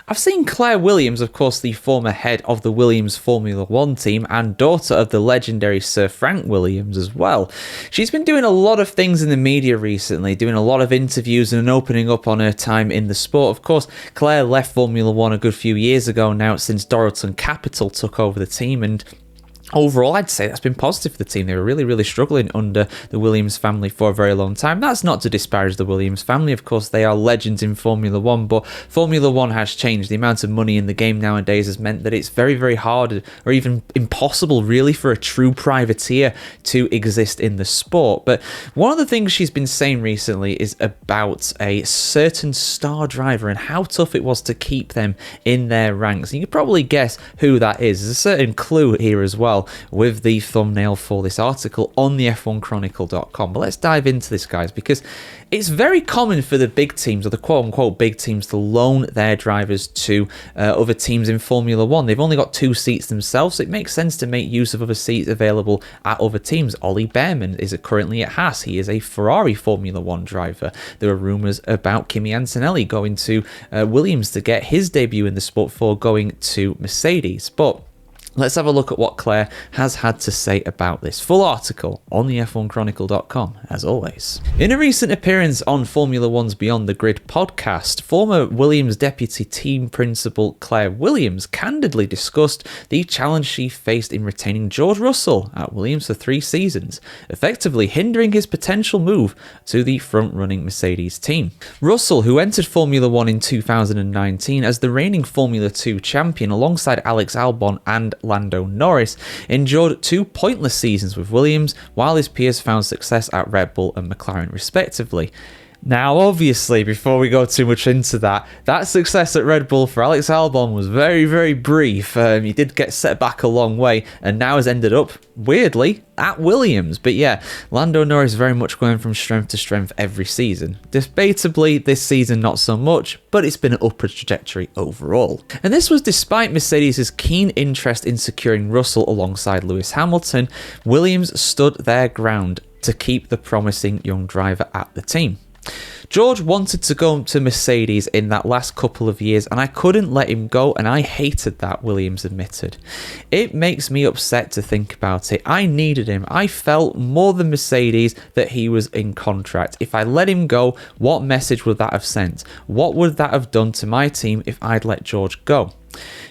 I've seen Claire Williams, of course, the former head of the Williams Formula One team and daughter of the legendary Sir Frank Williams as well. She's been doing a lot of things in the media recently, doing a lot of interviews and opening up on her time in the sport. Of course, Claire left Formula One a good few years ago now, since Doralton Capital took over the team, and overall, I'd say that's been positive for the team. They were really, really struggling under the Williams family for a very long time. That's not to disparage the Williams family. Of course, they are legends in Formula One, but Formula One has changed. The amount of money in the game nowadays has meant that it's very, very hard or even impossible, really, for a true privateer to exist in the sport. But one of the things she's been saying recently is about a certain star driver and how tough it was to keep them in their ranks. And you can probably guess who that is. There's a certain clue here as well with the thumbnail for this article on the F1Chronicle.com. But let's dive into this, guys, because it's very common for the big teams, or the quote-unquote big teams, to loan their drivers to other teams in Formula One. They've only got 2 seats themselves, so it makes sense to make use of other seats available at other teams. Ollie Behrman is currently at Haas. He is a Ferrari Formula One driver. There are rumours about Kimi Antonelli going to Williams to get his debut in the sport before going to Mercedes. But let's have a look at what Claire has had to say about this. Full article on the F1Chronicle.com, as always. In a recent appearance on Formula One's Beyond the Grid podcast, former Williams deputy team principal Claire Williams candidly discussed the challenge she faced in retaining George Russell at Williams for 3 seasons, effectively hindering his potential move to the front-running Mercedes team. Russell, who entered Formula One in 2019 as the reigning Formula 2 champion alongside Alex Albon and Lando Norris, endured 2 pointless seasons with Williams, while his peers found success at Red Bull and McLaren respectively. Now, obviously, before we go too much into that success at Red Bull for Alex Albon was very, very brief. He did get set back a long way and now has ended up, weirdly, at Williams. But yeah, Lando Norris very much going from strength to strength every season. Debatably, this season not so much, but it's been an upward trajectory overall. And this was despite Mercedes' keen interest in securing Russell alongside Lewis Hamilton. Williams stood their ground to keep the promising young driver at the team. George wanted to go to Mercedes in that last couple of years and I couldn't let him go, and I hated that, Williams admitted. It makes me upset to think about it. I needed him. I felt more than Mercedes that he was in contract. If I let him go, what message would that have sent? What would that have done to my team if I'd let George go?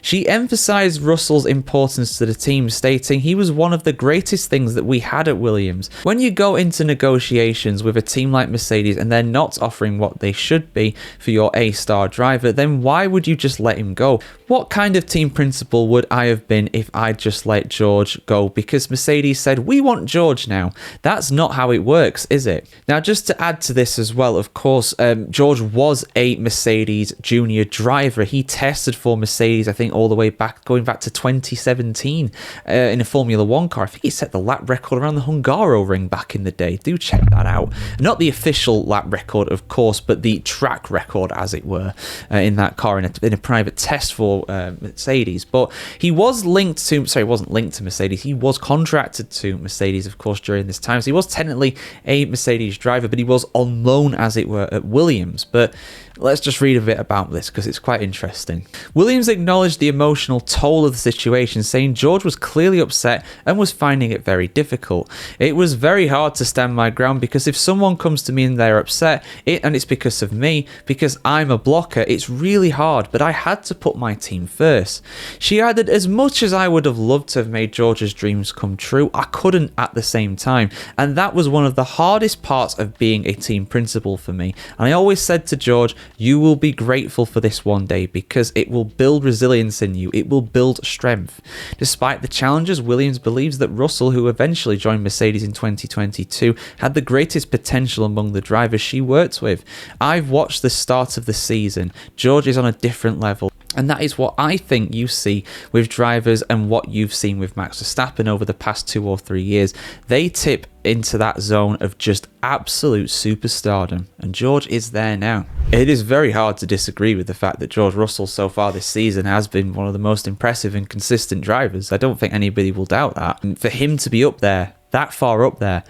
She emphasised Russell's importance to the team, stating he was one of the greatest things that we had at Williams. When you go into negotiations with a team like Mercedes and they're not offering what they should be for your A-star driver, then why would you just let him go? What kind of team principal would I have been if I'd just let George go because Mercedes said, we want George now? That's not how it works, is it? Now, just to add to this as well, of course, George was a Mercedes junior driver. He tested for Mercedes, I think, all the way back, going back to 2017 in a Formula One car. I think he set the lap record around the Hungaro ring back in the day. Do check that out. Not the official lap record, of course, but the track record, as it were, in that car in a private test for Mercedes. But he was linked to, sorry, he wasn't linked to Mercedes. He was contracted to Mercedes, of course, during this time. So he was technically a Mercedes driver, but he was on loan, as it were, at Williams. But let's just read a bit about this because it's quite interesting. Williams acknowledged the emotional toll of the situation, saying George was clearly upset and was finding it very difficult. It was very hard to stand my ground because if someone comes to me and they're upset, and it's because of me, because I'm a blocker, it's really hard, but I had to put my team first. She added, as much as I would have loved to have made George's dreams come true, I couldn't at the same time, and that was one of the hardest parts of being a team principal for me. And I always said to George, you will be grateful for this one day because it will build resilience in you. It will build strength. Despite the challenges, Williams believes that Russell, who eventually joined Mercedes in 2022, had the greatest potential among the drivers she worked with. I've watched the start of the season. George is on a different level. And that is what I think you see with drivers and what you've seen with Max Verstappen over the past 2 or 3 years. They tip into that zone of just absolute superstardom, and George is there now. It is very hard to disagree with the fact that George Russell so far this season has been one of the most impressive and consistent drivers. I don't think anybody will doubt that. And for him to be up there, that far up there,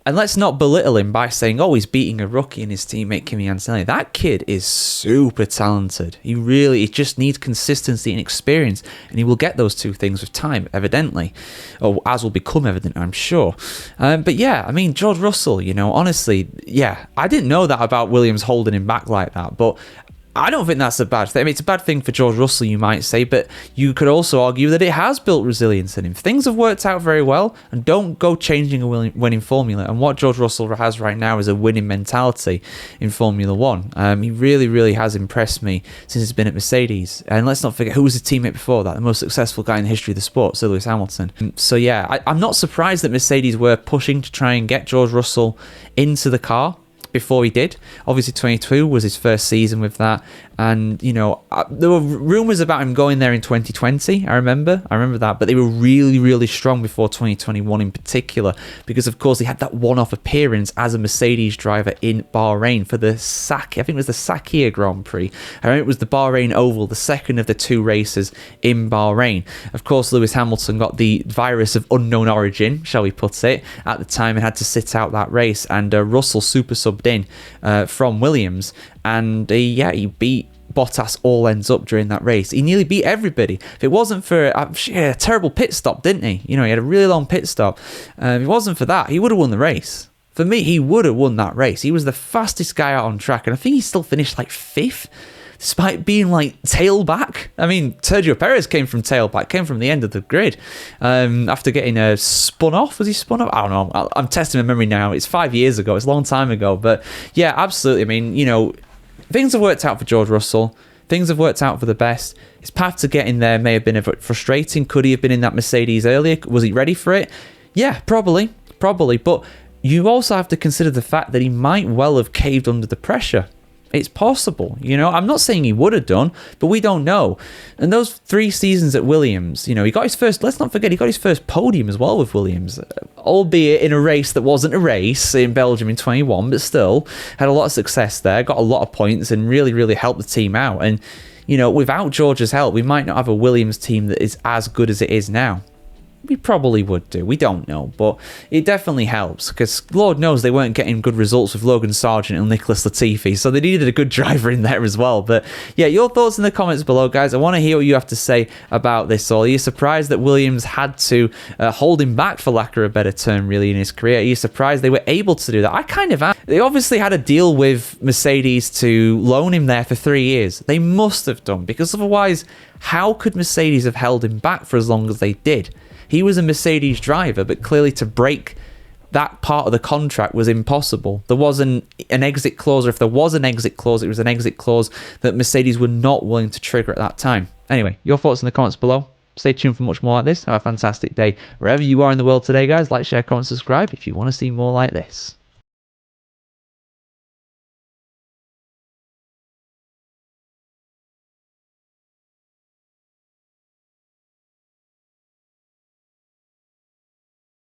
And let's not belittle him by saying, oh, he's beating a rookie and his teammate Kimi Antonelli. That kid is super talented. He just needs consistency and experience, and he will get those two things with time, evidently, or as will become evident, I'm sure. But yeah, I mean, George Russell, honestly, yeah, I didn't know that about Williams holding him back like that, but I don't think that's a bad thing. I mean, it's a bad thing for George Russell, you might say, but you could also argue that it has built resilience in him. Things have worked out very well, and don't go changing a winning formula. And what George Russell has right now is a winning mentality in Formula One. He really, really has impressed me since he's been at Mercedes. And let's not forget, who was his teammate before that? The most successful guy in the history of the sport, Sir Lewis Hamilton. So yeah, I'm not surprised that Mercedes were pushing to try and get George Russell into the car before he did. Obviously 22 was his first season with that, and there were rumours about him going there in 2020. I remember that, but they were really, really strong before 2021 in particular, because of course he had that one-off appearance as a Mercedes driver in Bahrain for the I think it was the Sakhir Grand Prix. I remember it was the Bahrain Oval, the second of the two races in Bahrain. Of course, Lewis Hamilton got the virus of unknown origin, shall we put it, at the time, and had to sit out that race, and Russell super subbed in from Williams, and he beat Bottas all ends up during that race. He nearly beat everybody. If it wasn't for a terrible pit stop, didn't he? He had a really long pit stop. If it wasn't for that, he would have won the race. For me, he would have won that race. He was the fastest guy out on track, and I think he still finished like 5th, despite being like tailback. I mean, Sergio Perez came from tailback, came from the end of the grid after getting spun off. Was he spun off? I don't know. I'm testing my memory now. It's 5 years ago. It's a long time ago. But yeah, absolutely. I mean, things have worked out for George Russell. Things have worked out for the best. His path to getting there may have been a bit frustrating. Could he have been in that Mercedes earlier? Was he ready for it? Yeah, probably. But you also have to consider the fact that he might well have caved under the pressure. It's possible, I'm not saying he would have done, but we don't know. And those 3 seasons at Williams, he got his first, let's not forget, he got his first podium as well with Williams, albeit in a race that wasn't a race in Belgium in 21, but still had a lot of success there, got a lot of points, and really, really helped the team out. And, without George's help, we might not have a Williams team that is as good as it is now. We probably would do. We don't know, but it definitely helps, because Lord knows they weren't getting good results with Logan Sargent and Nicholas Latifi, so they needed a good driver in there as well. But yeah, your thoughts in the comments below, guys. I want to hear what you have to say about this all. Are you surprised that Williams had to hold him back, for lack of a better term, really, in his career? Are you surprised they were able to do that? I kind of am. They obviously had a deal with Mercedes to loan him there for 3 years. They must have done, because otherwise, how could Mercedes have held him back for as long as they did? He was a Mercedes driver, but clearly to break that part of the contract was impossible. There wasn't an exit clause, or if there was an exit clause, it was an exit clause that Mercedes were not willing to trigger at that time. Anyway, your thoughts in the comments below. Stay tuned for much more like this. Have a fantastic day wherever you are in the world today, guys. Like, share, comment, subscribe if you want to see more like this.